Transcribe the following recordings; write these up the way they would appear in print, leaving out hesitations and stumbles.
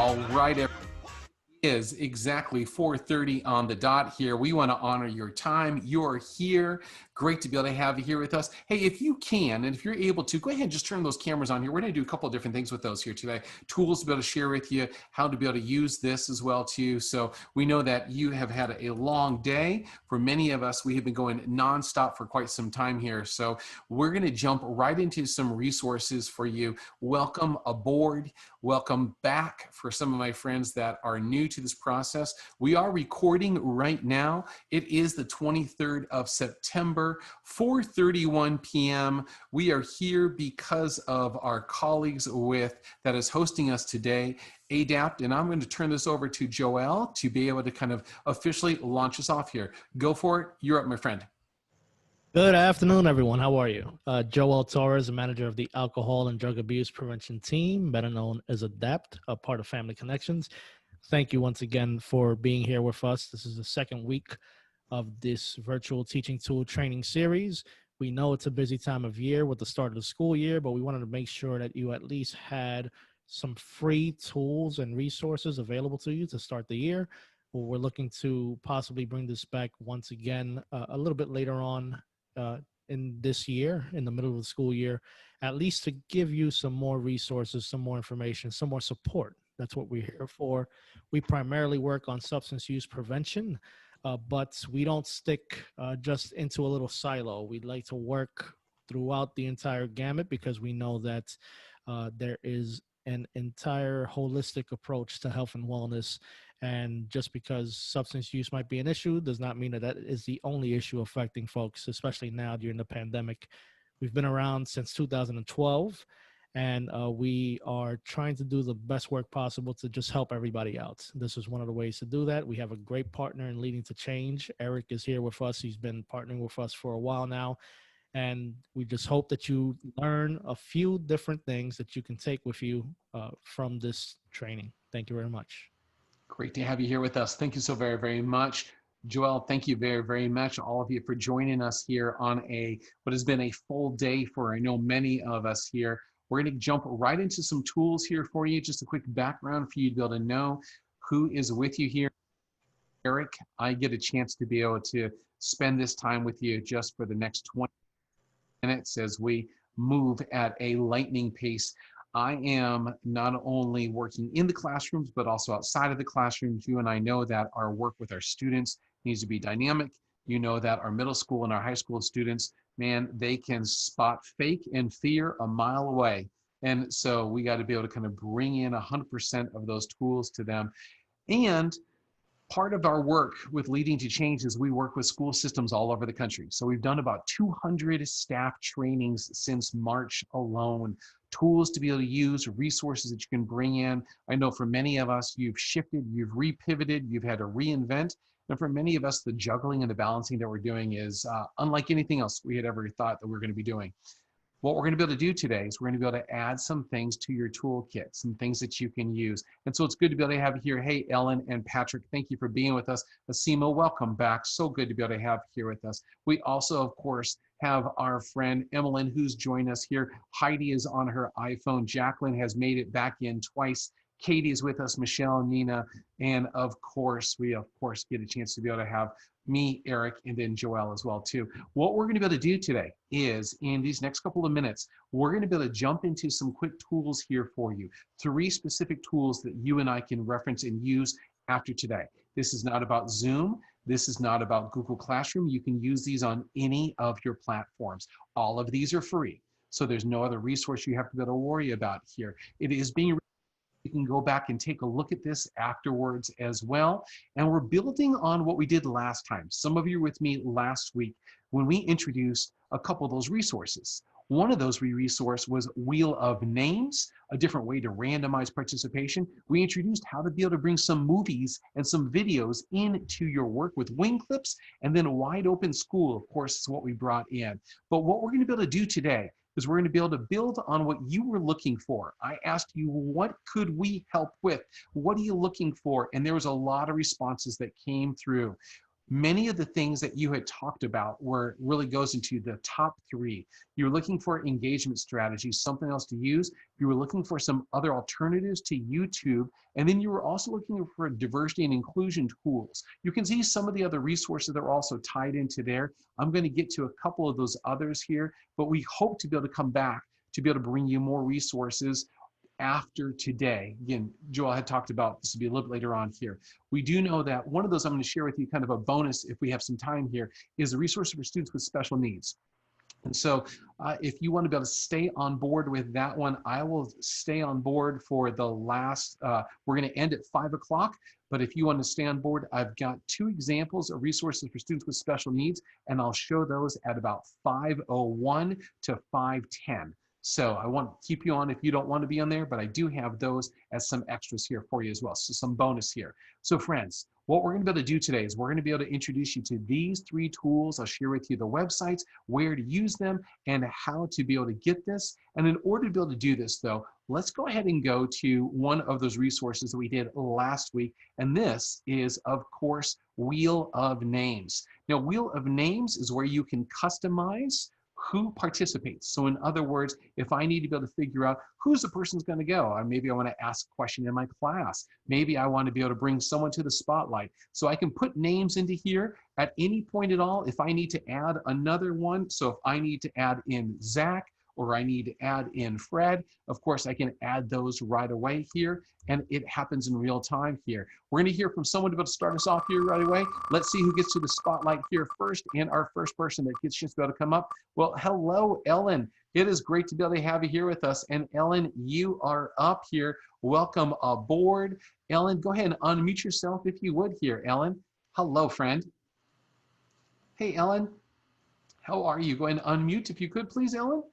All right, is exactly 4:30 on the dot here. We want to honor your time. You're here. Great to be able to have you here with us. Hey, if you can, and if you're able to, go ahead and just turn those cameras on here. We're going to do a couple of different things with those here today. Tools to be able to share with you, how to be able to use this as well too. So we know that you have had a long day. For many of us, we have been going nonstop for quite some time here. So we're going to jump right into some resources for you. Welcome aboard. Welcome back for some of my friends that are new to this process. We are recording right now. It is the 23rd of September, 4:31 p.m. We are here because of our colleagues that is hosting us today, ADAPT, and I'm going to turn this over to Joel to be able to kind of officially launch us off here. Go for it. You're up, my friend. Good afternoon, everyone. How are you? Joel Torres, the manager of the Alcohol and Drug Abuse Prevention Team, better known as ADAPT, a part of Family Connections. Thank you once again for being here with us. This is the second week of this virtual teaching tool training series. We know it's a busy time of year with the start of the school year, but we wanted to make sure that you at least had some free tools and resources available to you to start the year. We're looking to possibly bring this back once again a little bit later on in this year, in the middle of the school year, at least to give you some more resources, some more information, some more support. That's what we're here for. We primarily work on substance use prevention, but we don't stick just into a little silo. We'd like to work throughout the entire gamut because we know that there is an entire holistic approach to health and wellness. And just because substance use might be an issue does not mean that that is the only issue affecting folks, especially now during the pandemic. We've been around since 2012, and we are trying to do the best work possible to just help everybody out. This is one of the ways to do that. We have a great partner in Leading to Change. Eric is here with us. He's been partnering with us for a while now. And we just hope that you learn a few different things that you can take with you from this training. Thank you very much. Great to have you here with us. Thank you so very, very much. Joel, thank you very, very much, all of you, for joining us here on what has been a full day for, I know, many of us here. We're going to jump right into some tools here for you. Just a quick background for you to be able to know who is with you here. Eric, I get a chance to be able to spend this time with you just for the next 20 minutes as we move at a lightning pace. I am not only working in the classrooms, but also outside of the classrooms. You and I know that our work with our students needs to be dynamic. You know that our middle school and our high school students, man, they can spot fake and fear a mile away. And so we got to be able to kind of bring in 100% of those tools to them. And part of our work with Leading to Change is we work with school systems all over the country. So we've done about 200 staff trainings since March alone. Tools to be able to use, resources that you can bring in. I know for many of us, you've shifted, you've repivoted, you've had to reinvent. And for many of us, the juggling and the balancing that we're doing is unlike anything else we had ever thought that we were going to be doing. What we're going to be able to do today is we're going to be able to add some things to your toolkit, some things that you can use. And so it's good to be able to have you here. Hey, Ellen and Patrick, thank you for being with us. Asima, welcome back. So good to be able to have you here with us. We also, of course, have our friend Emmeline who's joined us here. Heidi is on her iPhone. Jacqueline has made it back in twice. Katie is with us, Michelle, Nina, and of course, we get a chance to be able to have me, Eric, and then Joel as well too. What we're going to be able to do today is in these next couple of minutes, we're going to be able to jump into some quick tools here for you. 3 specific tools that you and I can reference and use after today. This is not about Zoom. This is not about Google Classroom. You can use these on any of your platforms. All of these are free. So there's no other resource you have to be able to worry about here. It is being You can go back and take a look at this afterwards as well. And we're building on what we did last time. Some of you were with me last week when we introduced a couple of those resources. One of those resources was Wheel of Names, a different way to randomize participation. We introduced how to be able to bring some movies and some videos into your work with wing clips, and then Wide Open School, of course, is what we brought in. But what we're going to be able to do today is we're going to be able to build on what you were looking for. I asked you, what could we help with? What are you looking for? And there was a lot of responses that came through. Many of the things that you had talked about were really goes into the top 3. You're looking for engagement strategies, something else to use. You were looking for some other alternatives to YouTube. And then you were also looking for diversity and inclusion tools. You can see some of the other resources that are also tied into there. I'm going to get to a couple of those others here, but we hope to be able to come back to be able to bring you more resources after today. Again, Joel had talked about this will be a little bit later on here. We do know that one of those I'm going to share with you, kind of a bonus if we have some time here, is the resource for students with special needs. And so if you want to be able to stay on board with that one, I will stay on board for the last, we're going to end at 5 o'clock. But if you want to stay on board, I've got 2 examples of resources for students with special needs, and I'll show those at about 5:01 to 5:10. So I want to keep you on if you don't want to be on there, but I do have those as some extras here for you as well. So some bonus here. So friends, what we're going to be able to do today is we're going to be able to introduce you to these 3 tools. I'll share with you the websites, where to use them, and how to be able to get this. And in order to be able to do this though, let's go ahead and go to one of those resources that we did last week. And this is, of course, Wheel of Names. Now, Wheel of Names is where you can customize who participates. So in other words, if I need to be able to figure out who's the person's going to go, maybe I want to ask a question in my class. Maybe I want to be able to bring someone to the spotlight. So I can put names into here at any point at all. If I need to add another one, so if I need to add in Zach, or I need to add in Fred, of course, I can add those right away here, and it happens in real time here. We're gonna hear from someone to start us off here right away. Let's see who gets to the spotlight here first, and our first person that gets a chance to be able to come up. Well, hello, Ellen. It is great to be able to have you here with us. And Ellen, you are up here. Welcome aboard. Ellen, go ahead and unmute yourself if you would here, Ellen. Hello, friend. Hey, Ellen, how are you? Go ahead and unmute if you could, please, Ellen.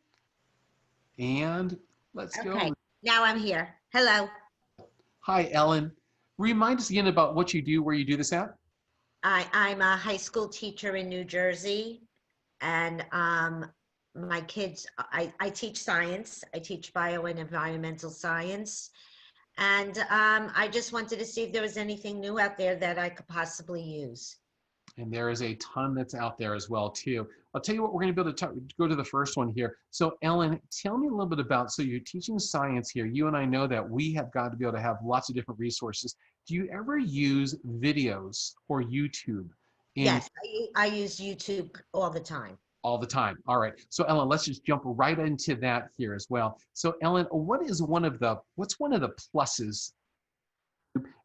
And let's go. Okay, now I'm here. Hello. Hi, Ellen. Remind us again about what you do, where you do this at. I'm a high school teacher in New Jersey, and my kids, I teach science. I teach bio and environmental science. And I just wanted to see if there was anything new out there that I could possibly use. And there is a ton that's out there as well, too. I'll tell you what, we're going to be able to go to the first one here. So Ellen, tell me a little bit about, so you're teaching science here. You and I know that we have got to be able to have lots of different resources. Do you ever use videos or YouTube? Yes, I use YouTube all the time. All the time. All right. So Ellen, let's just jump right into that here as well. So Ellen, what's one of the pluses?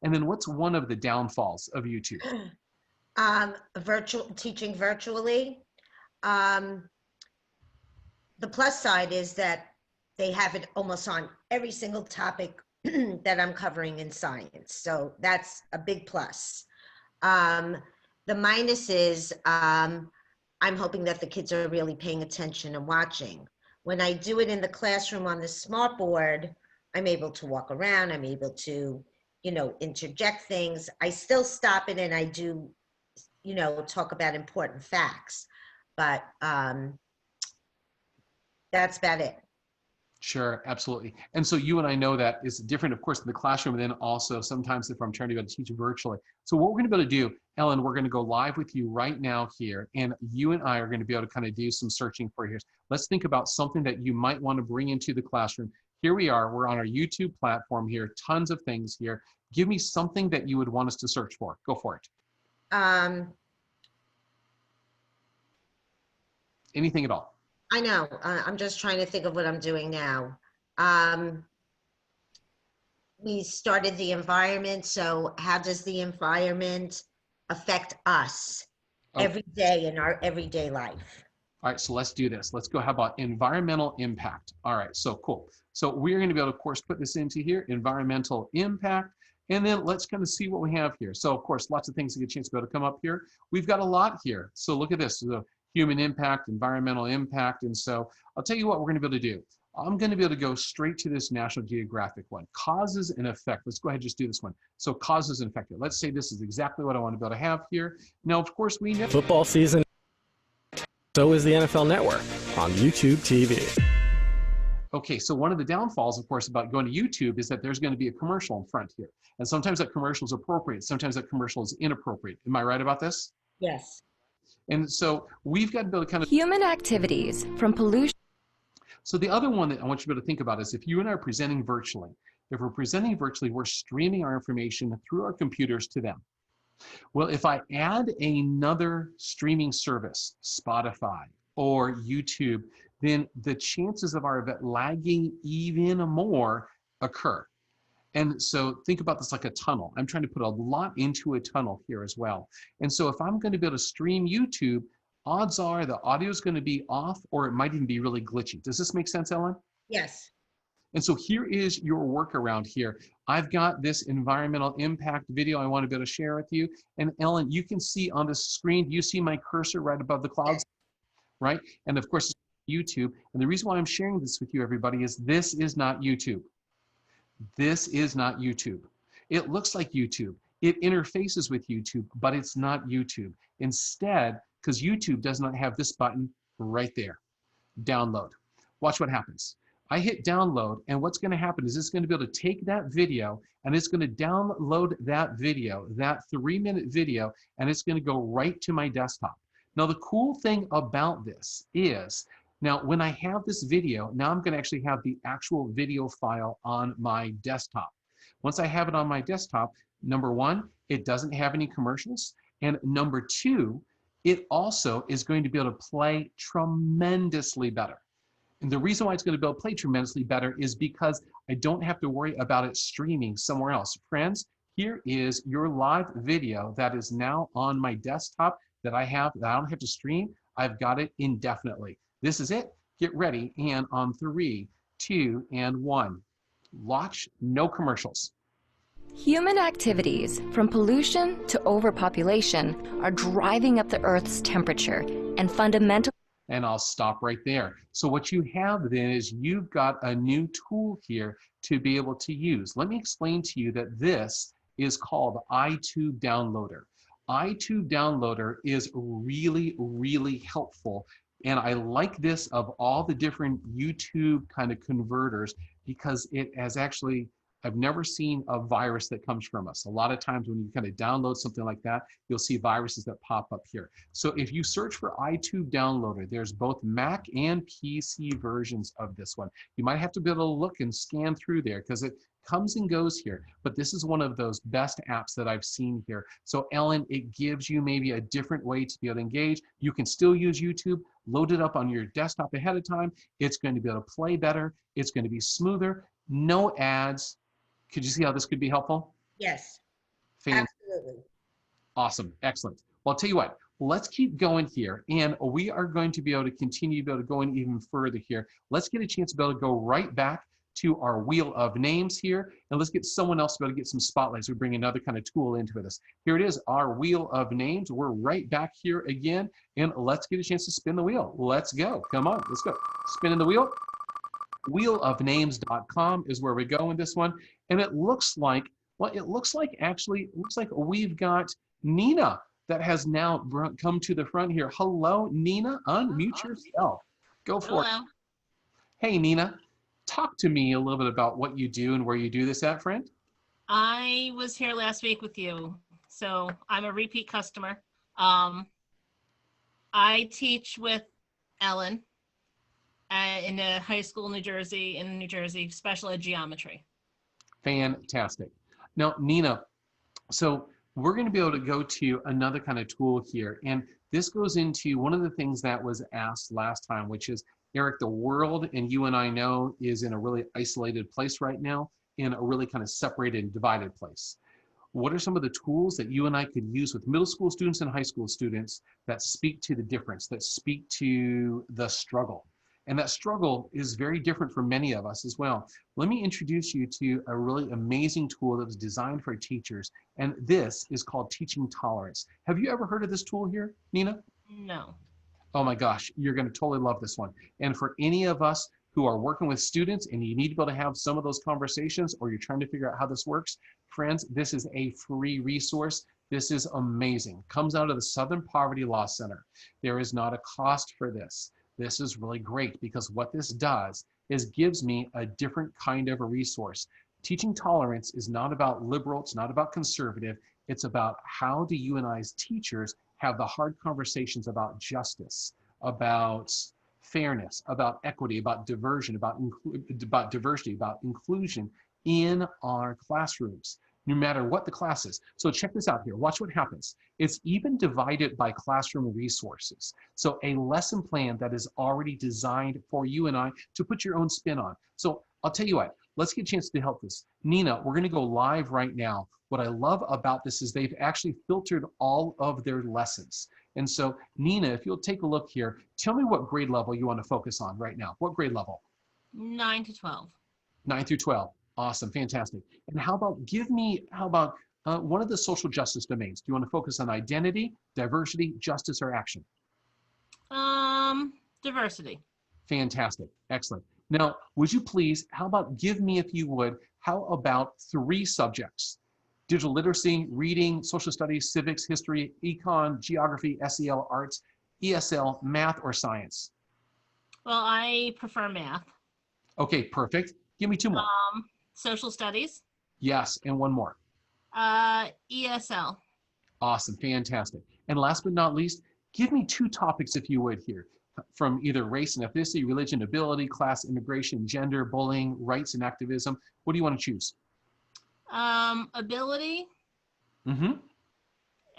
And then what's one of the downfalls of YouTube? Teaching virtually. The plus side is that they have it almost on every single topic that I'm covering in science. So that's a big plus. The minus is I'm hoping that the kids are really paying attention and watching. When I do it in the classroom on the smart board, I'm able to walk around. I'm able to, interject things. I still stop it and I do, talk about important facts, but that's about it. Sure, absolutely. And so you and I know that is different, of course, in the classroom, and then also sometimes if I'm trying to be able to teach virtually. So what we're going to be able to do, Ellen, we're going to go live with you right now here, and you and I are going to be able to kind of do some searching for here. Let's think about something that you might want to bring into the classroom. Here we are, we're on our YouTube platform here, tons of things here. Give me something that you would want us to search for. Go for it. Anything at all. I know. I'm just trying to think of what I'm doing now. We started the environment. So how does the environment affect us every day in our everyday life? All right, so let's do this. Let's go. How about environmental impact? All right, so cool. So we're going to be able to, of course, put this into here, environmental impact. And then let's kind of see what we have here. So, of course, lots of things to get a chance to be able to come up here. We've got a lot here. So look at this. So, human impact, environmental impact. And so I'll tell you what we're going to be able to do. I'm going to be able to go straight to this National Geographic one. Causes and effect. Let's go ahead and just do this one. So causes and effect. Let's say this is exactly what I want to be able to have here. Now, of course, we know football season. So is the NFL Network on YouTube TV. Okay, so one of the downfalls, of course, about going to YouTube is that there's going to be a commercial in front here. And sometimes that commercial is appropriate. Sometimes that commercial is inappropriate. Am I right about this? Yes. And so we've got to be able to kind of, Human activities from pollution. so the other one that I want you to be able to think about is if you and I are presenting virtually, if we're presenting virtually, we're streaming our information through our computers to them. Well, if I add another streaming service, Spotify or YouTube, then the chances of our event lagging even more occur. And so think about this like a tunnel. I'm trying to put a lot into a tunnel here as well. And so if I'm going to be able to stream YouTube, odds are the audio is going to be off, or it might even be really glitchy. Does this make sense, Ellen? Yes. And so here is your workaround here. I've got this environmental impact video I want to be able to share with you. And Ellen, you can see on the screen, do you see my cursor right above the clouds? Right? And of course, YouTube. And the reason why I'm sharing this with you, everybody, is this is not YouTube. This is not YouTube. It looks like YouTube. It interfaces with YouTube, but it's not YouTube. Instead, because YouTube does not have this button right there, download. Watch what happens. I hit download, and what's going to happen is it's going to be able to take that video, and it's going to download that video, that 3-minute video, and it's going to go right to my desktop. Now, the cool thing about this is, now when I have this video, now I'm going to actually have the actual video file on my desktop. Once I have it on my desktop, number one, it doesn't have any commercials, and number two, it also is going to be able to play tremendously better. And the reason why it's going to be able to play tremendously better is because I don't have to worry about it streaming somewhere else. Friends, here is your live video that is now on my desktop that I don't have to stream. I've got it indefinitely. This is it. Get ready. And on 3, 2, and 1. Launch, no commercials. Human activities, from pollution to overpopulation, are driving up the Earth's temperature and fundamental. And I'll stop right there. So what you have then is you've got a new tool here to be able to use. Let me explain to you that this is called Itube Downloader. Itube Downloader is really, really helpful. And I like this of all the different YouTube kind of converters because it has actually, I've never seen a virus that comes from us. A lot of times when you kind of download something like that, you'll see viruses that pop up here. So if you search for Itube Downloader, there's both Mac and PC versions of this one. You might have to be able to look and scan through there because it comes and goes here, but this is one of those best apps that I've seen here. So Ellen, it gives you maybe a different way to be able to engage. You can still use YouTube, load it up on your desktop ahead of time. It's going to be able to play better. It's going to be smoother, no ads. Could you see how this could be helpful? Yes. Absolutely. Awesome. Excellent. Well, I'll tell you what, let's keep going here. And we are going to be able to continue to be able to go in even further here. Let's get a chance to be able to go right back to our wheel of names here. And let's get someone else to be able to get some spotlights. We bring another kind of tool into this. Here it is, our wheel of names. We're right back here again. And let's get a chance to spin the wheel. Let's go. Come on, let's go. Spinning the wheel. Wheelofnames.com is where we go in this one. And it looks like, well, it looks like we've got Nina that has now come to the front here. Hello, Nina, unmute yourself. Go for it. Hey, Nina, talk to me a little bit about what you do and where you do this at, friend. I was here last week with you, so I'm a repeat customer. I teach with Ellen in a high school in New Jersey, special ed geometry. Fantastic. Now, Nina, so we're going to be able to go to another kind of tool here. And this goes into one of the things that was asked last time, which is, Eric, the world, and you and I know, is in a really isolated place right now, in a really kind of separated and divided place. What are some of the tools that you and I could use with middle school students and high school students that speak to the difference, that speak to the struggle? And that struggle is very different for many of us as well. Let me introduce you to a really amazing tool that was designed for teachers. And this is called Teaching Tolerance. Have you ever heard of this tool here, Nina? No. Oh my gosh, you're going to totally love this one. And for any of us who are working with students and you need to be able to have some of those conversations, or you're trying to figure out how this works, friends, this is a free resource. This is amazing. Comes out of the Southern Poverty Law Center. There is not a cost for this. This is really great because what this does is gives me a different kind of a resource. Teaching Tolerance is not about liberal, it's not about conservative, it's about how do you and I as teachers have the hard conversations about justice, about fairness, about equity, about diversion, about diversity, about inclusion in our classrooms, no matter what the class is. So check this out here. Watch what happens. It's even divided by classroom resources. So a lesson plan that is already designed for you and I to put your own spin on. So I'll tell you what, let's get a chance to help this. Nina, we're going to go live right now. What I love about this is they've actually filtered all of their lessons. And so Nina, if you'll take a look here, tell me what grade level you want to focus on right now. What grade level? 9 to 12. 9 through 12. Awesome, fantastic. And how about one of the social justice domains? Do you want to focus on identity, diversity, justice, or action? Diversity. Fantastic, excellent. Now, would you please, how about give me, if you would, how about 3 subjects? Digital literacy, reading, social studies, civics, history, econ, geography, SEL, arts, ESL, math, or science? Well, I prefer math. Okay, perfect. Give me 2 more. Social studies. Yes, and 1 more. ESL. Awesome, fantastic. And last but not least, give me 2 topics, if you would, here, from either race and ethnicity, religion, ability, class, immigration, gender, bullying, rights, and activism. What do you want to choose? Ability. Mm-hmm.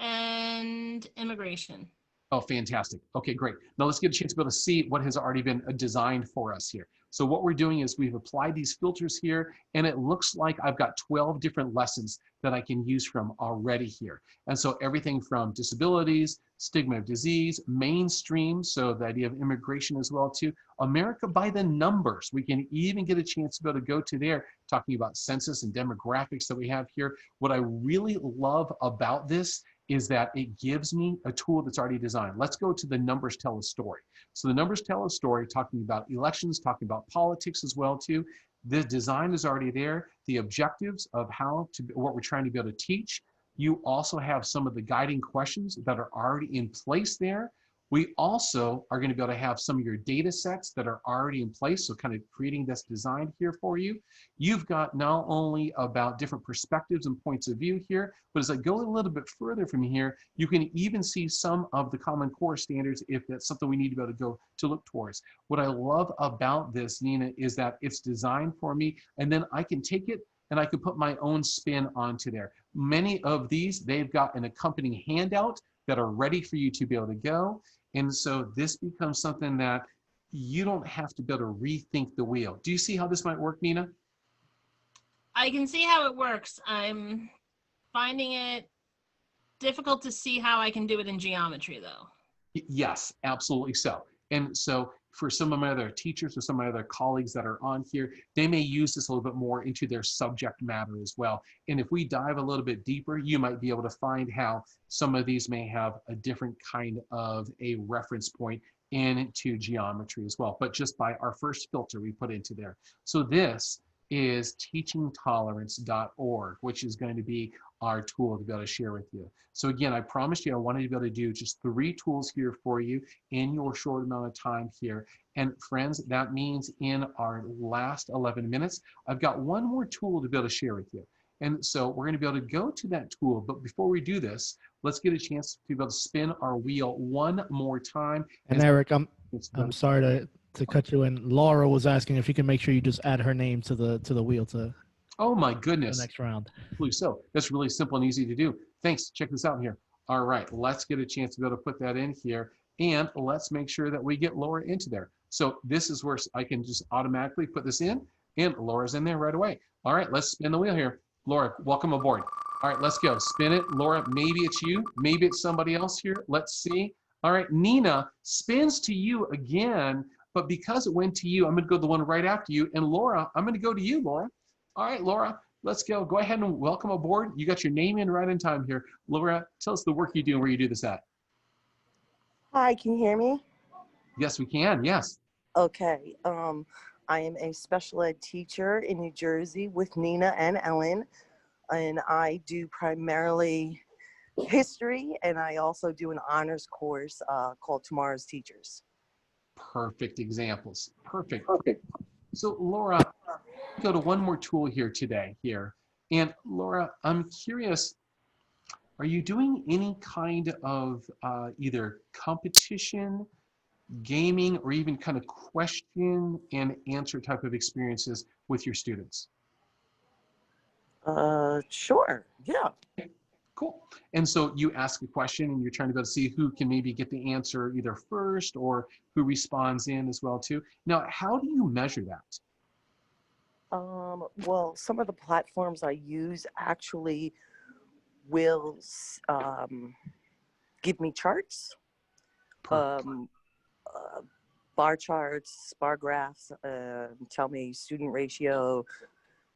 And immigration. Oh, fantastic. Okay, great. Now let's get a chance to be able to see what has already been designed for us here. So what we're doing is we've applied these filters here, and it looks like I've got 12 different lessons that I can use from already here. And so everything from disabilities, stigma of disease, mainstream, so the idea of immigration as well too, America by the numbers. We can even get a chance to be able to go to there, talking about census and demographics that we have here. What I really love about this is that it gives me a tool that's already designed. Let's go to the numbers tell a story. So the numbers tell a story, talking about elections, talking about politics as well too. The design is already there. The objectives of what we're trying to be able to teach. You also have some of the guiding questions that are already in place there. We also are going to be able to have some of your data sets that are already in place, so kind of creating this design here for you. You've got not only about different perspectives and points of view here, but as I go a little bit further from here, you can even see some of the Common Core standards if that's something we need to be able to go to look towards. What I love about this, Nina, is that it's designed for me, and then I can take it and I can put my own spin onto there. Many of these, they've got an accompanying handout that are ready for you to be able to go. And so this becomes something that you don't have to be able to rethink the wheel. Do you see how this might work, Nina? I can see how it works. I'm finding it difficult to see how I can do it in geometry, though. Yes, absolutely so. And so for some of my other teachers or some of my other colleagues that are on here, they may use this a little bit more into their subject matter as well. And if we dive a little bit deeper, you might be able to find how some of these may have a different kind of a reference point into geometry as well, but just by our first filter we put into there. So this is teachingtolerance.org, which is going to be our tool to be able to share with you. So again, I promised you I wanted to be able to do just 3 tools here for you in your short amount of time here. And friends, that means in our last 11 minutes, I've got one more tool to be able to share with you. And so we're going to be able to go to that tool. But before we do this, let's get a chance to be able to spin our wheel one more time. And Eric, I'm sorry to cut you in. Laura was asking if you can make sure you just add her name to the wheel to oh my goodness. The next round. Please, so that's really simple and easy to do. Thanks. Check this out here. All right, let's get a chance to be able to put that in here, and let's make sure that we get Laura into there. So this is where I can just automatically put this in, and Laura's in there right away. All right, let's spin the wheel here. Laura, welcome aboard. All right, let's go. Spin it. Laura, maybe it's you. Maybe it's somebody else here. Let's see. All right, Nina spins to you again, but because it went to you, I'm going to go to the one right after you. And Laura, I'm going to go to you, Laura. All right, Laura, let's go. Go ahead and welcome aboard. You got your name in right in time here. Laura, tell us the work you do and where you do this at. Hi, can you hear me? Yes, we can. Yes. Okay. I am a special ed teacher in New Jersey with Nina and Ellen, and I do primarily history, and I also do an honors course called Tomorrow's Teachers. Perfect examples. Perfect. So Laura, go to one more tool here today here. And Laura, I'm curious, are you doing any kind of either competition, gaming, or even kind of question and answer type of experiences with your students? Sure. Yeah. Cool. And so you ask a question and you're trying to be able to see who can maybe get the answer either first or who responds in as well too. Now, how do you measure that? Well, some of the platforms I use actually will give me charts, bar charts, bar graphs, tell me student ratio.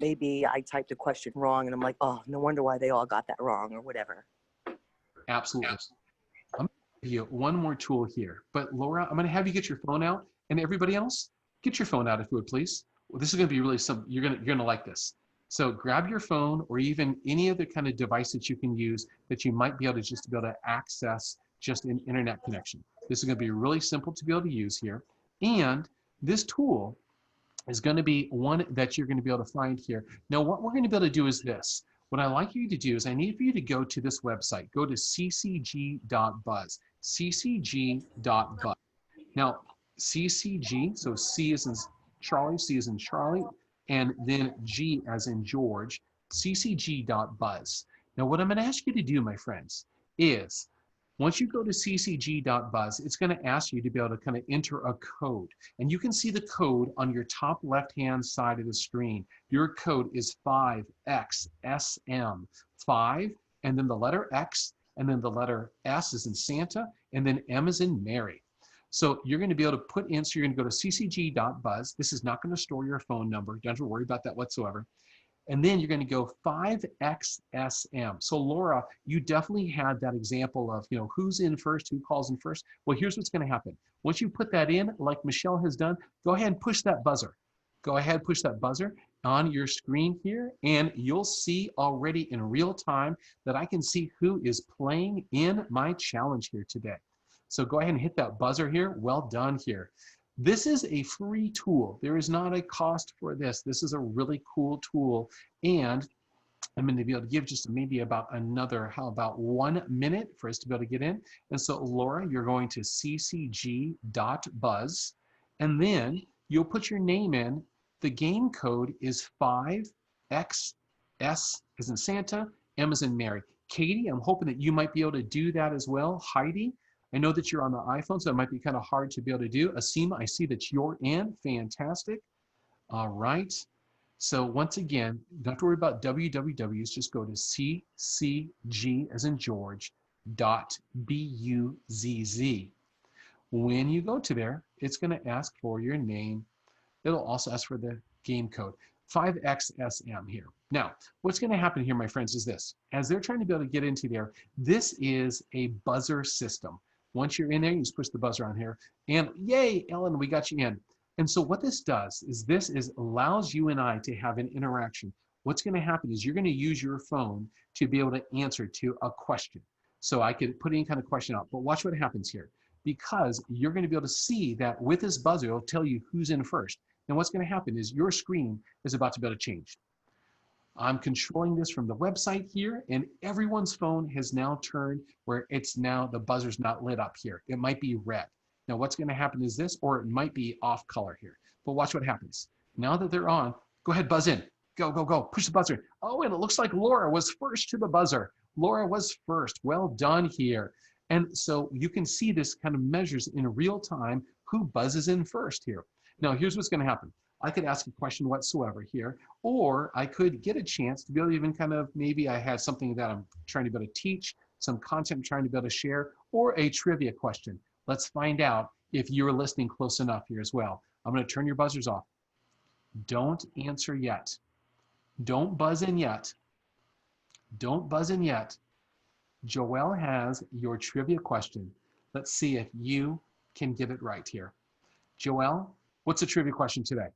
Maybe I typed a question wrong and I'm like, oh, no wonder why they all got that wrong or whatever. Absolutely. I'm going to give you one more tool here, but Laura, I'm going to have you get your phone out, and everybody else, get your phone out if you would please. Well, this is going to be really something, you're going to like this. So grab your phone or even any other kind of device that you can use that you might be able to access just an internet connection. This is going to be really simple to be able to use here. And this tool is going to be one that you're going to be able to find here. Now, what we're going to be able to do is this. What I'd like you to do is I need for you to go to this website. Go to ccg.buzz, ccg.buzz. Now, CCG, so C is in Charlie, C is in Charlie, and then G as in George, ccg.buzz. Now, what I'm going to ask you to do, my friends, is once you go to ccg.buzz, it's going to ask you to be able to kind of enter a code. And you can see the code on your top left-hand side of the screen. Your code is 5XSM. 5, and then the letter X, and then the letter S is in Santa, and then M is in Mary. So you're going to be able to put in, so you're going to go to ccg.buzz. This is not going to store your phone number. Don't worry about that whatsoever. And then you're going to go 5XSM. So Laura, you definitely had that example of, you know, who's in first, who calls in first. Well, here's what's going to happen. Once you put that in, like Michelle has done, go ahead and push that buzzer. Go ahead, push that buzzer on your screen here, and you'll see already in real time that I can see who is playing in my challenge here today. So go ahead and hit that buzzer here. Well done here. This is a free tool. There is not a cost for this. This is a really cool tool. And I'm going to be able to give just maybe about another, how about 1 minute for us to be able to get in. And so Laura, you're going to ccg.buzz, and then you'll put your name in. The game code is 5XS as in Santa, M as in Mary. Katie, I'm hoping that you might be able to do that as well. Heidi, I know that you're on the iPhone, so it might be kind of hard to be able to do. Asima, I see that you're in. Fantastic. All right. So once again, don't have to worry about wwws. Just go to ccg as in George .buzz. When you go to there, it's going to ask for your name. It'll also ask for the game code. 5XSM here. Now, what's going to happen here, my friends, is this. As they're trying to be able to get into there, this is a buzzer system. Once you're in there, you just push the buzzer on here, and yay, Ellen, we got you in. And so what this does is allows you and I to have an interaction. What's going to happen is you're going to use your phone to be able to answer to a question. So I could put any kind of question out, but watch what happens here. Because you're going to be able to see that with this buzzer, it'll tell you who's in first. And what's going to happen is your screen is about to be able to change. I'm controlling this from the website here, and everyone's phone has now turned where it's now, the buzzer's not lit up here. It might be red. Now what's going to happen is this, or it might be off color here. But watch what happens. Now that they're on, go ahead, buzz in. Go, go, go, push the buzzer. Oh, and it looks like Laura was first to the buzzer. Laura was first. Well done here. And so you can see this kind of measures in real time who buzzes in first here. Now here's what's going to happen. I could ask a question whatsoever here, or I could get a chance to be able to even kind of, maybe I had something that I'm trying to be able to teach, some content I'm trying to be able to share, or a trivia question. Let's find out if you're listening close enough here as well. I'm going to turn your buzzers off. Don't answer yet. Don't buzz in yet. Don't buzz in yet. Joelle has your trivia question. Let's see if you can get it right here. Joelle, what's the trivia question today?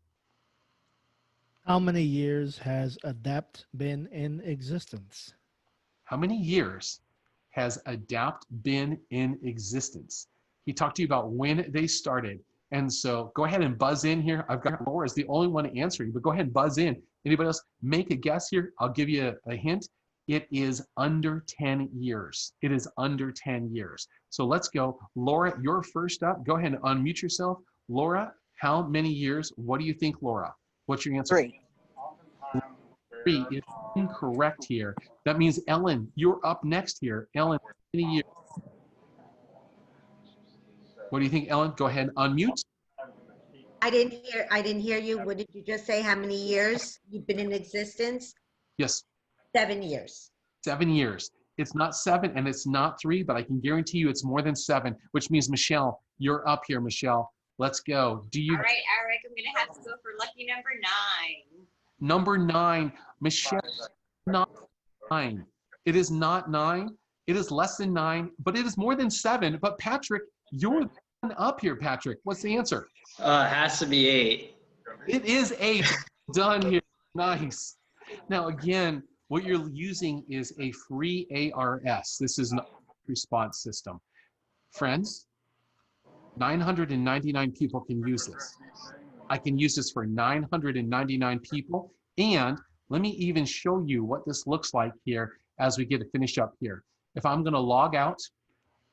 How many years has ADAPT been in existence? How many years has ADAPT been in existence? He talked to you about when they started. And so go ahead and buzz in here. I've got Laura is the only one answering, but go ahead and buzz in. Anybody else make a guess here? I'll give you a hint. It is under 10 years. It is under 10 years. So let's go. Laura, you're first up. Go ahead and unmute yourself. Laura, how many years? What do you think, Laura? What's your answer? 3. 3 is incorrect here. That means Ellen, you're up next here. Ellen, how many years? What do you think, Ellen? Go ahead and unmute. I didn't hear you. What did you just say? How many years you've been in existence? Yes. 7 years. 7 years. It's not 7 and it's not 3, but I can guarantee you it's more than 7, which means Michelle, you're up here, Michelle. Let's go. Do you? All right, Eric, I'm gonna have to go for lucky number 9. Number 9, Michelle, not 9. It is not 9. It is less than 9, but it is more than 7. But Patrick, you're up here, Patrick. What's the answer? It has to be 8. It is 8. Done here. Nice. Now, again, what you're using is a free ARS. This is an response system. Friends, 999 people can use this. I can use this for 999 people. And let me even show you what this looks like here as we get to finish up here. If I'm going to log out,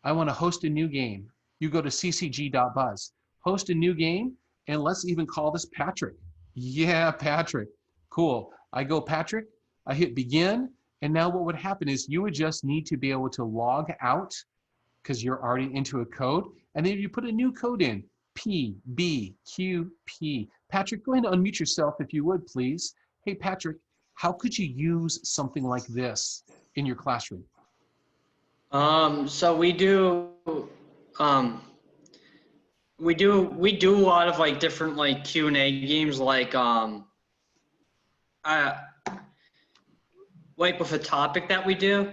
I want to host a new game. You go to ccg.buzz, host a new game, and let's even call this Patrick. Yeah, Patrick. Cool. I go Patrick, I hit begin, and now what would happen is you would just need to be able to log out because you're already into a code, and then you put a new code in, PBQP. Patrick, go ahead and unmute yourself if you would, please. Hey, Patrick, how could you use something like this in your classroom? So we do a lot of like different like Q&A games, like with a topic that we do.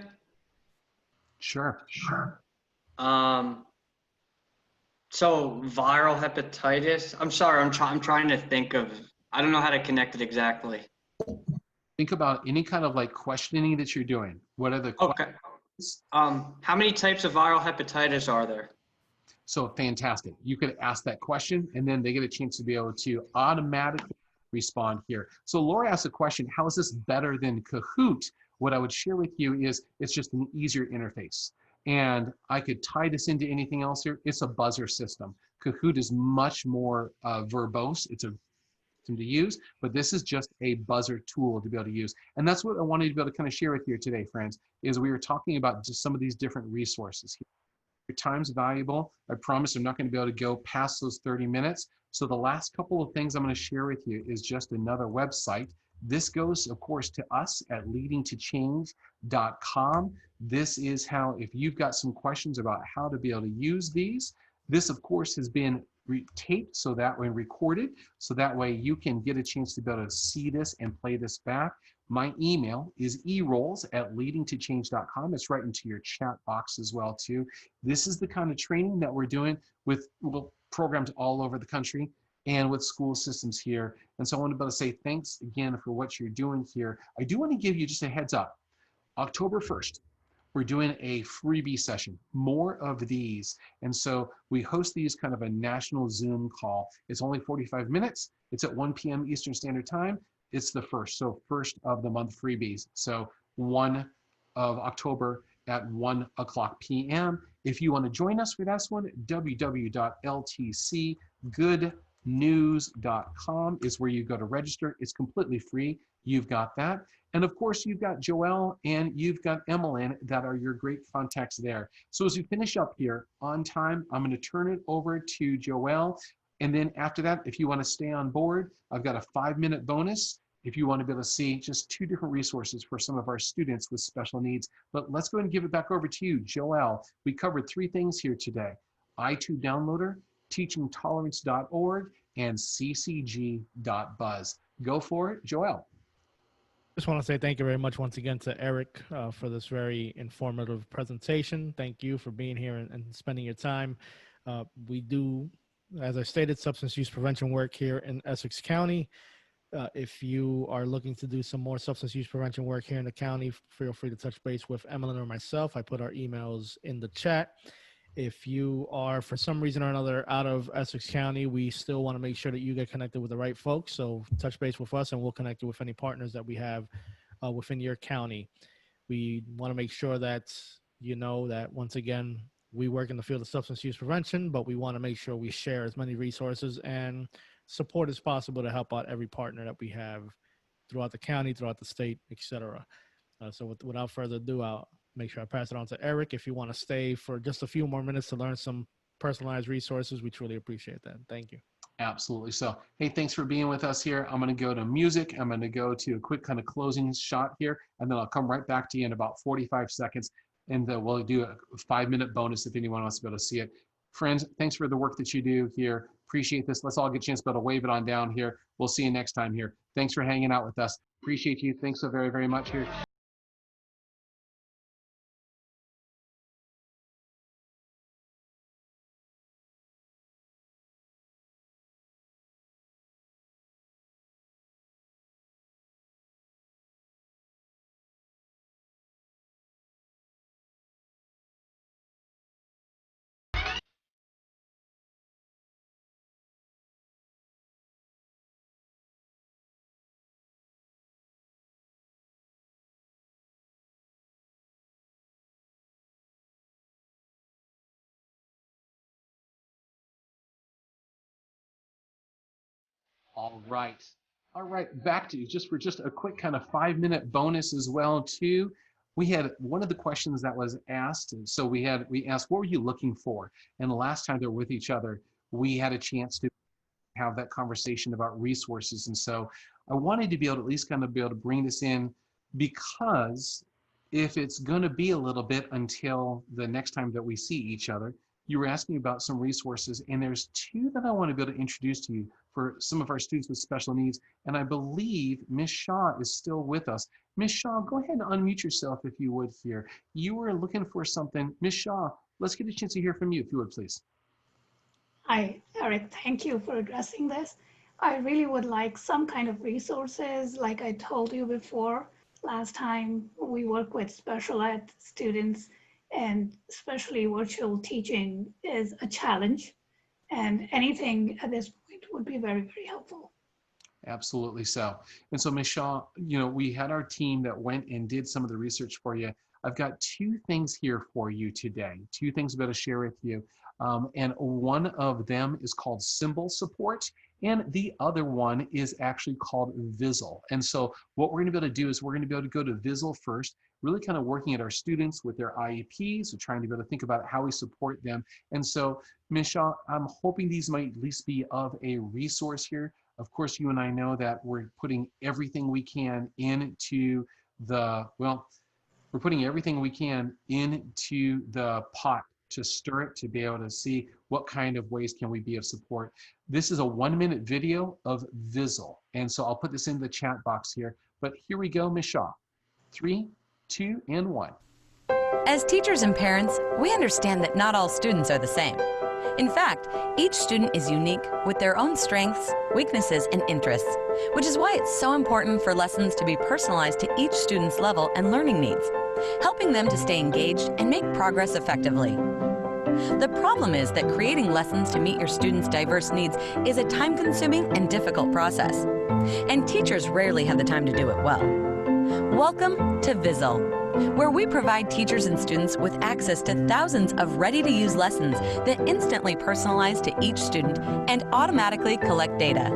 Sure. So viral hepatitis. I'm sorry, I'm trying to think of. I don't know how to connect it exactly. Think about any kind of like questioning that you're doing. What are the Okay. How many types of viral hepatitis are there? So fantastic. You could ask that question and then they get a chance to be able to automatically respond here. So Laura asked a question, how is this better than Kahoot? What I would share with you is it's just an easier interface. And I could tie this into anything else here. It's a buzzer system. Kahoot is much more verbose. It's a to use, but this is just a buzzer tool to be able to use. And that's what I wanted to be able to kind of share with you today, friends, is we were talking about just some of these different resources here. Your time's valuable. I promise I'm not going to be able to go past those 30 minutes. So the last couple of things I'm going to share with you is just another website. This goes, of course, to us at leadingtochange.com. This is how, if you've got some questions about how to be able to use these, this, of course, has been taped so that way recorded, so that way you can get a chance to be able to see this and play this back. My email is erolls@leadingtochange.com. It's right into your chat box as well too. This is the kind of training that we're doing with programs all over the country and with school systems here. And so I want to be able to say thanks again for what you're doing here. I do want to give you just a heads up. October 1st, we're doing a freebie session, more of these. And so we host these kind of a national Zoom call. It's only 45 minutes. It's at 1 p.m. Eastern Standard Time. It's the first, so first of the month freebies. So 1 of October at 1 o'clock p.m. If you want to join us for this one, www.ltcgoodnews.com is where you go to register. It's completely free. You've got that. And of course, you've got Joelle and you've got Emmeline that are your great contacts there. So as we finish up here on time, I'm going to turn it over to Joelle. And then after that, if you want to stay on board, I've got a 5-minute bonus if you want to be able to see just 2 different resources for some of our students with special needs. But let's go ahead and give it back over to you, Joelle. We covered 3 things here today: Itube downloader, teachingtolerance.org, and ccg.buzz. Go for it, Joelle. Just want to say thank you very much once again to Eric for this very informative presentation. Thank you for being here and spending your time. We do, as I stated, substance use prevention work here in Essex County. If you are looking to do some more substance use prevention work here in the county, feel free to touch base with Emmeline or myself. I put our emails in the chat. If you are, for some reason or another, out of Essex County, we still want to make sure that you get connected with the right folks. So touch base with us and we'll connect you with any partners that we have within your county. We want to make sure that you know that, once again, we work in the field of substance use prevention, but we want to make sure we share as many resources and support as possible to help out every partner that we have throughout the county, throughout the state, etc. So without further ado, I'll make sure I pass it on to Eric. If you want to stay for just a few more minutes to learn some personalized resources, we truly appreciate that. Thank you. Absolutely. So, hey, thanks for being with us here. I'm going to go to music. I'm going to go to a quick kind of closing shot here, and then I'll come right back to you in about 45 seconds, and we'll do a 5-minute bonus if anyone wants to be able to see it. Friends, thanks for the work that you do here. Appreciate this. Let's all get a chance to be able to wave it on down here. We'll see you next time here. Thanks for hanging out with us. Appreciate you. Thanks so very, very much here. All right. All right, back to you just for just a quick kind of 5-minute bonus as well too. We had one of the questions that was asked, and so we asked, what were you looking for? And the last time they were with each other, we had a chance to have that conversation about resources. And so I wanted to be able to at least kind of be able to bring this in, because if it's going to be a little bit until the next time that we see each other, you were asking about some resources, and there's 2 that I want to be able to introduce to you for some of our students with special needs. And I believe Ms. Shaw is still with us. Ms. Shaw, go ahead and unmute yourself if you would here. You were looking for something. Ms. Shaw, let's get a chance to hear from you if you would, please. Hi, Eric. Thank you for addressing this. I really would like some kind of resources. Like I told you before, last time we work with special ed students, and especially virtual teaching is a challenge. And anything at this point would be very, very helpful. Absolutely so. And so, Ms. Shaw, you know, we had our team that went and did some of the research for you. I've got 2 things here for you today, 2 things I'm going to share with you. And one of them is called SymbolSupport, and the other one is actually called Vizzle. And so what we're going to be able to do is we're going to be able to go to Vizzle first, really kind of working at our students with their IEPs, so trying to be able to think about how we support them. And so, Ms. Shaw, I'm hoping these might at least be of a resource here. Of course, you and I know that we're putting everything we can into the, well, we're putting everything we can into the pot to stir it, to be able to see what kind of ways can we be of support. This is a 1-minute video of Vizzle. And so I'll put this in the chat box here, but here we go, Ms. Shaw. 3, 2, and 1. As teachers and parents, we understand that not all students are the same. In fact, each student is unique with their own strengths, weaknesses, and interests, which is why it's so important for lessons to be personalized to each student's level and learning needs, helping them to stay engaged and make progress effectively. The problem is that creating lessons to meet your students' diverse needs is a time-consuming and difficult process, and teachers rarely have the time to do it well. Welcome to Vizzle, where we provide teachers and students with access to thousands of ready-to-use lessons that instantly personalize to each student and automatically collect data.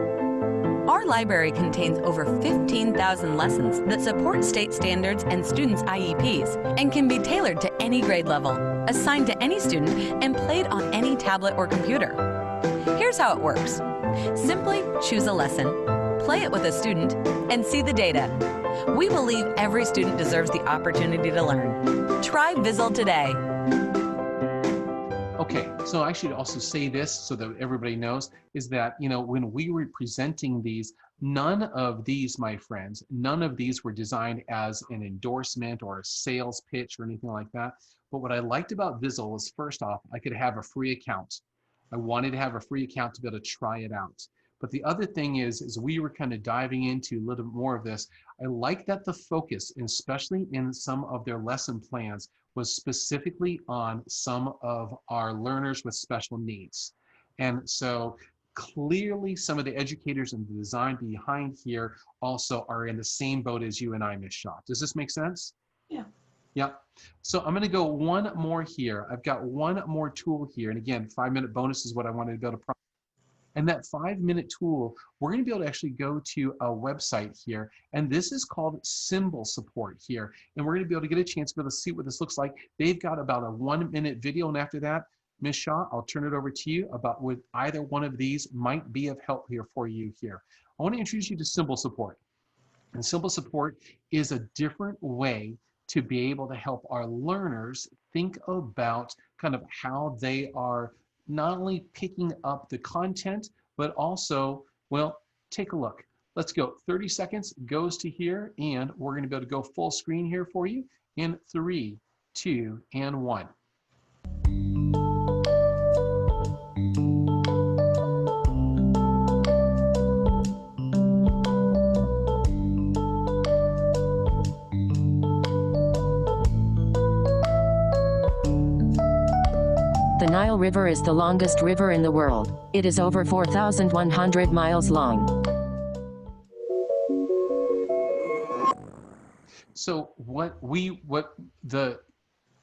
Our library contains over 15,000 lessons that support state standards and students' IEPs and can be tailored to any grade level, assigned to any student, and played on any tablet or computer. Here's how it works. Simply choose a lesson, play it with a student, and see the data. We believe every student deserves the opportunity to learn. Try Vizzle today. Okay, so I should also say this so that everybody knows, is that, you know, when we were presenting these, none of these, my friends, none of these were designed as an endorsement or a sales pitch or anything like that. But what I liked about Vizzle was, first off, I could have a free account. I wanted to have a free account to be able to try it out. But the other thing is, as we were kind of diving into a little more of this, I like that the focus, especially in some of their lesson plans, was specifically on some of our learners with special needs. And so clearly some of the educators and the design behind here also are in the same boat as you and I, Ms. Shaw. Does this make sense? Yeah. Yep. So I'm going to go one more here. I've got one more tool here. And again, 5-minute bonus is what I wanted to be able to promise. And that 5-minute tool, we're going to be able to actually go to a website here. And this is called SymbolSupport here. And we're going to be able to get a chance to be able to see what this looks like. They've got about a 1-minute video. And after that, Ms. Shaw, I'll turn it over to you about what either one of these might be of help here for you here. I want to introduce you to SymbolSupport. And SymbolSupport is a different way to be able to help our learners think about kind of how they are not only picking up the content, but also, well, take a look. Let's go. 30 seconds goes to here, and we're going to be able to go full screen here for you in 3, 2, and 1. The Nile River is the longest river in the world. It is over 4,100 miles long. So what the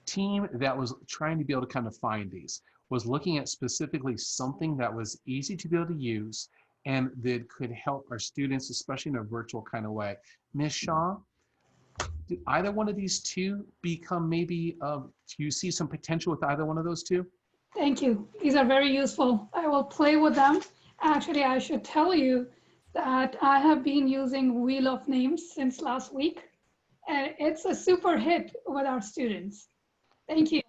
team that was trying to be able to kind of find these was looking at specifically something that was easy to be able to use and that could help our students, especially in a virtual kind of way. Ms. Shaw, did either one of these two become maybe, do you see some potential with either one of those two? Thank you. These are very useful. I will play with them. Actually, I should tell you that I have been using Wheel of Names since last week, and it's a super hit with our students. Thank you.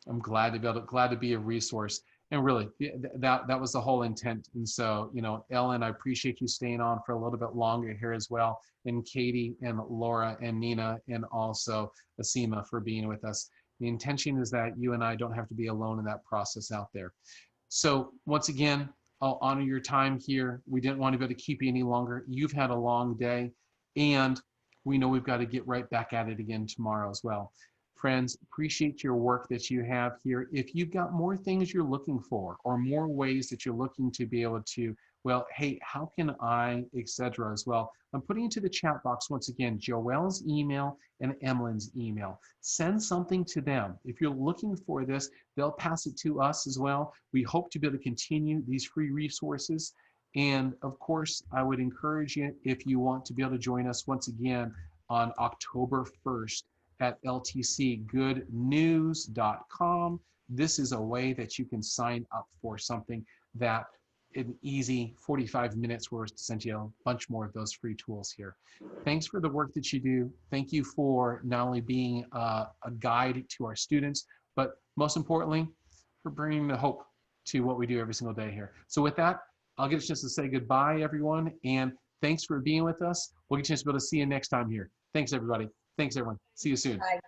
I'm glad to be a resource. And really, that was the whole intent. And so, you know, Ellen, I appreciate you staying on for a little bit longer here as well. And Katie and Laura and Nina and also Asima for being with us. The intention is that you and I don't have to be alone in that process out there. So once again, I'll honor your time here. We didn't want to be able to keep you any longer. You've had a long day, and we know we've got to get right back at it again tomorrow as well. Friends, appreciate your work that you have here. If you've got more things you're looking for or more ways that you're looking to be able to, well, hey, how can I, etc. as well, I'm putting into the chat box once again, Joelle's email and Emily's email. Send something to them. If you're looking for this, they'll pass it to us as well. We hope to be able to continue these free resources. And of course, I would encourage you, if you want to be able to join us once again on October 1st, at ltcgoodnews.com. This is a way that you can sign up for something that in easy 45 minutes where it's sent you a bunch more of those free tools here. Thanks for the work that you do. Thank you for not only being a guide to our students, but most importantly, for bringing the hope to what we do every single day here. So with that, I'll get a chance to say goodbye, everyone, and thanks for being with us. We'll get a chance to be able to see you next time here. Thanks, everybody. Thanks, everyone. See you soon. Bye.